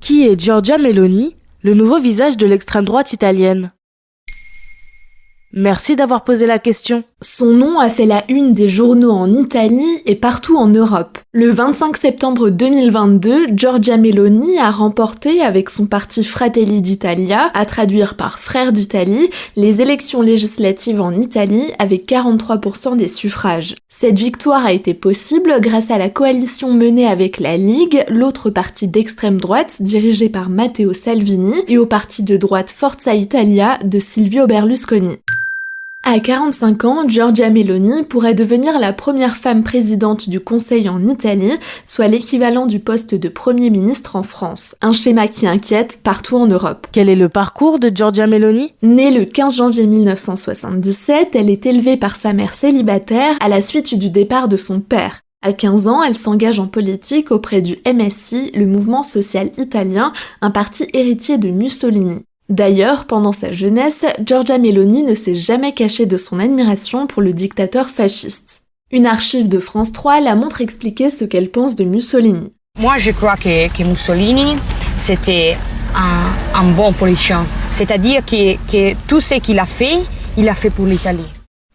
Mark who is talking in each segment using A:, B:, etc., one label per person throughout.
A: Qui est Giorgia Meloni, le nouveau visage de l'extrême droite italienne? Merci d'avoir posé la question.
B: Son nom a fait la une des journaux en Italie et partout en Europe. Le 25 septembre 2022, Giorgia Meloni a remporté avec son parti Fratelli d'Italia, à traduire par Frères d'Italie, les élections législatives en Italie avec 43% des suffrages. Cette victoire a été possible grâce à la coalition menée avec la Ligue, l'autre parti d'extrême droite dirigé par Matteo Salvini, et au parti de droite Forza Italia de Silvio Berlusconi. À 45 ans, Giorgia Meloni pourrait devenir la première femme présidente du Conseil en Italie, soit l'équivalent du poste de Premier ministre en France. Un schéma qui inquiète partout en Europe.
A: Quel est le parcours de Giorgia Meloni?
B: Née le 15 janvier 1977, elle est élevée par sa mère célibataire à la suite du départ de son père. À 15 ans, elle s'engage en politique auprès du MSI, le mouvement social italien, un parti héritier de Mussolini. D'ailleurs, pendant sa jeunesse, Giorgia Meloni ne s'est jamais cachée de son admiration pour le dictateur fasciste. Une archive de France 3 la montre expliquer ce qu'elle pense de Mussolini.
C: Moi, je crois que Mussolini, c'était un bon politicien. C'est-à-dire que tout ce qu'il a fait pour l'Italie.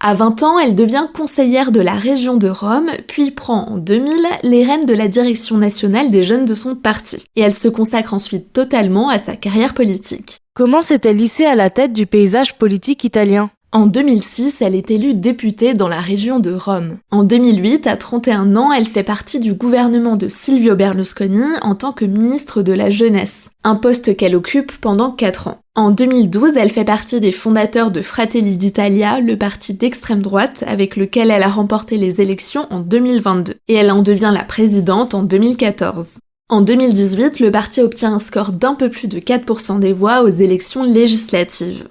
B: À 20 ans, elle devient conseillère de la région de Rome, puis prend en 2000 les rênes de la direction nationale des jeunes de son parti. Et elle se consacre ensuite totalement à sa carrière politique.
A: Comment s'est-elle hissée à la tête du paysage politique italien?
B: En 2006, elle est élue députée dans la région de Rome. En 2008, à 31 ans, elle fait partie du gouvernement de Silvio Berlusconi en tant que ministre de la Jeunesse, un poste qu'elle occupe pendant 4 ans. En 2012, elle fait partie des fondateurs de Fratelli d'Italia, le parti d'extrême droite avec lequel elle a remporté les élections en 2022. Et elle en devient la présidente en 2014. En 2018, le parti obtient un score d'un peu plus de 4% des voix aux élections législatives.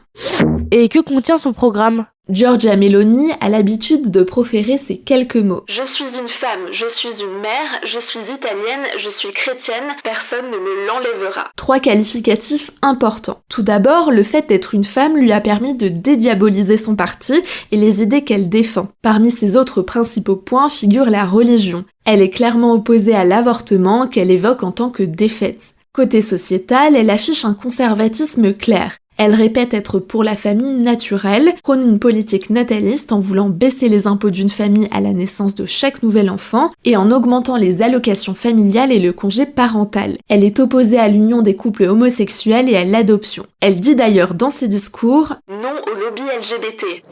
A: Et que contient son programme?
B: Giorgia Meloni a l'habitude de proférer ces quelques mots. Je suis une femme, je suis une mère, je suis italienne, je suis chrétienne, personne ne me l'enlèvera. 3 qualificatifs importants. Tout d'abord, le fait d'être une femme lui a permis de dédiaboliser son parti et les idées qu'elle défend. Parmi ses autres principaux points figure la religion. Elle est clairement opposée à l'avortement qu'elle évoque en tant que défaite. Côté sociétal, elle affiche un conservatisme clair. Elle répète être pour la famille naturelle, prône une politique nataliste en voulant baisser les impôts d'une famille à la naissance de chaque nouvel enfant et en augmentant les allocations familiales et le congé parental. Elle est opposée à l'union des couples homosexuels et à l'adoption. Elle dit d'ailleurs dans ses discours « Non au lobby LGBT ».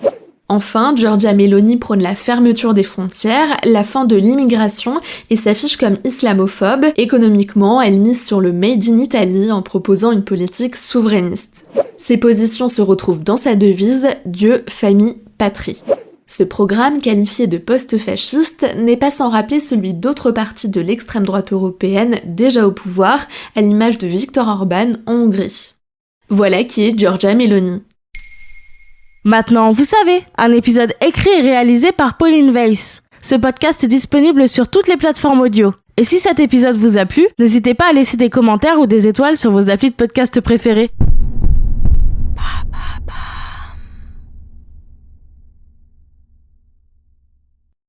B: Enfin, Giorgia Meloni prône la fermeture des frontières, la fin de l'immigration et s'affiche comme islamophobe. Économiquement, elle mise sur le Made in Italy en proposant une politique souverainiste. Ses positions se retrouvent dans sa devise « Dieu, famille, patrie ». Ce programme, qualifié de post-fasciste, n'est pas sans rappeler celui d'autres partis de l'extrême droite européenne déjà au pouvoir, à l'image de Viktor Orban en Hongrie. Voilà qui est Giorgia Meloni.
A: Maintenant, vous savez, un épisode écrit et réalisé par Pauline Weiss. Ce podcast est disponible sur toutes les plateformes audio. Et si cet épisode vous a plu, n'hésitez pas à laisser des commentaires ou des étoiles sur vos applis de podcast préférés.